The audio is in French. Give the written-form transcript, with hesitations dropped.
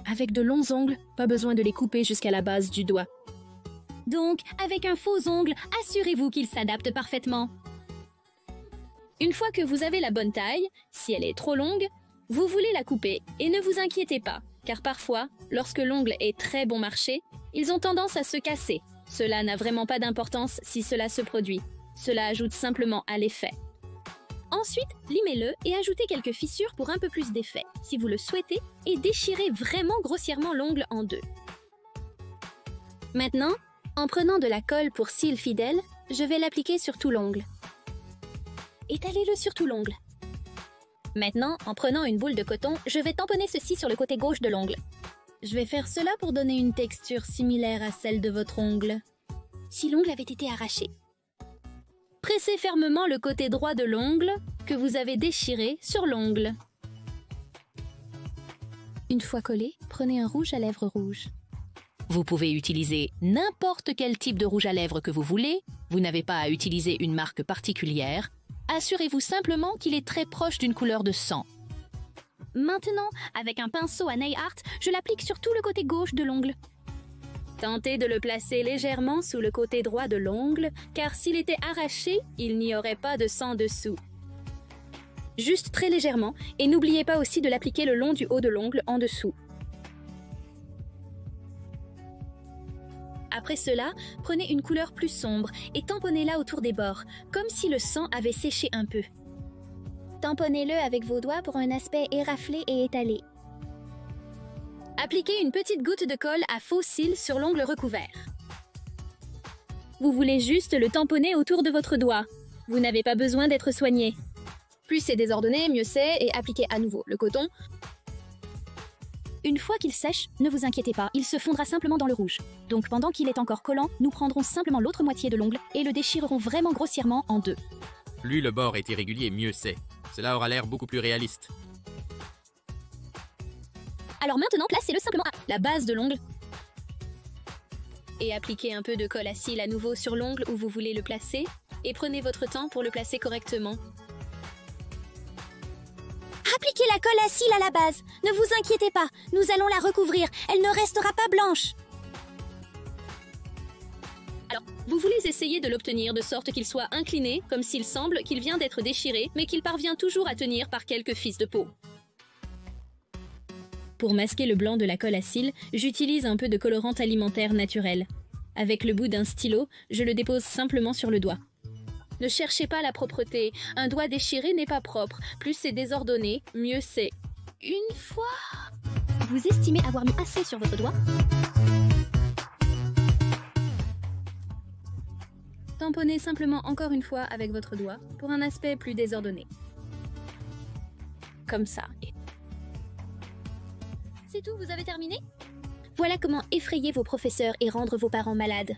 Avec de longs ongles, pas besoin de les couper jusqu'à la base du doigt. Donc, avec un faux ongle, assurez-vous qu'il s'adapte parfaitement. Une fois que vous avez la bonne taille, si elle est trop longue, vous voulez la couper et ne vous inquiétez pas, car parfois, lorsque l'ongle est très bon marché, ils ont tendance à se casser. Cela n'a vraiment pas d'importance si cela se produit. Cela ajoute simplement à l'effet. Ensuite, limez-le et ajoutez quelques fissures pour un peu plus d'effet, si vous le souhaitez, et déchirez vraiment grossièrement l'ongle en deux. Maintenant, en prenant de la colle pour cils fidèle, je vais l'appliquer sur tout l'ongle. Étalez-le sur tout l'ongle. Maintenant, en prenant une boule de coton, je vais tamponner ceci sur le côté gauche de l'ongle. Je vais faire cela pour donner une texture similaire à celle de votre ongle. Si l'ongle avait été arraché. Pressez fermement le côté droit de l'ongle que vous avez déchiré sur l'ongle. Une fois collé, prenez un rouge à lèvres rouge. Vous pouvez utiliser n'importe quel type de rouge à lèvres que vous voulez. Vous n'avez pas à utiliser une marque particulière. Assurez-vous simplement qu'il est très proche d'une couleur de sang. Maintenant, avec un pinceau à nail art, je l'applique sur tout le côté gauche de l'ongle. Tentez de le placer légèrement sous le côté droit de l'ongle, car s'il était arraché, il n'y aurait pas de sang dessous. Juste très légèrement, et n'oubliez pas aussi de l'appliquer le long du haut de l'ongle en dessous. Après cela, prenez une couleur plus sombre et tamponnez-la autour des bords, comme si le sang avait séché un peu. Tamponnez-le avec vos doigts pour un aspect éraflé et étalé. Appliquez une petite goutte de colle à faux cils sur l'ongle recouvert. Vous voulez juste le tamponner autour de votre doigt. Vous n'avez pas besoin d'être soigné. Plus c'est désordonné, mieux c'est, et appliquez à nouveau le coton. Une fois qu'il sèche, ne vous inquiétez pas, il se fondra simplement dans le rouge. Donc pendant qu'il est encore collant, nous prendrons simplement l'autre moitié de l'ongle et le déchirerons vraiment grossièrement en deux. Plus le bord est irrégulier, mieux c'est. Cela aura l'air beaucoup plus réaliste. Alors maintenant, placez-le simplement à la base de l'ongle. Et appliquez un peu de colle à cils à nouveau sur l'ongle où vous voulez le placer. Et prenez votre temps pour le placer correctement. Appliquez la colle à cils à la base. Ne vous inquiétez pas, nous allons la recouvrir. Elle ne restera pas blanche. Alors, vous voulez essayer de l'obtenir de sorte qu'il soit incliné, comme s'il semble qu'il vient d'être déchiré, mais qu'il parvient toujours à tenir par quelques fils de peau. Pour masquer le blanc de la colle à cils, j'utilise un peu de colorant alimentaire naturel. Avec le bout d'un stylo, je le dépose simplement sur le doigt. Ne cherchez pas la propreté. Un doigt déchiré n'est pas propre. Plus c'est désordonné, mieux c'est. Une fois... Vous estimez avoir mis assez sur votre doigt? Tamponnez simplement encore une fois avec votre doigt pour un aspect plus désordonné. Comme ça. C'est tout, vous avez terminé? Voilà comment effrayer vos professeurs et rendre vos parents malades.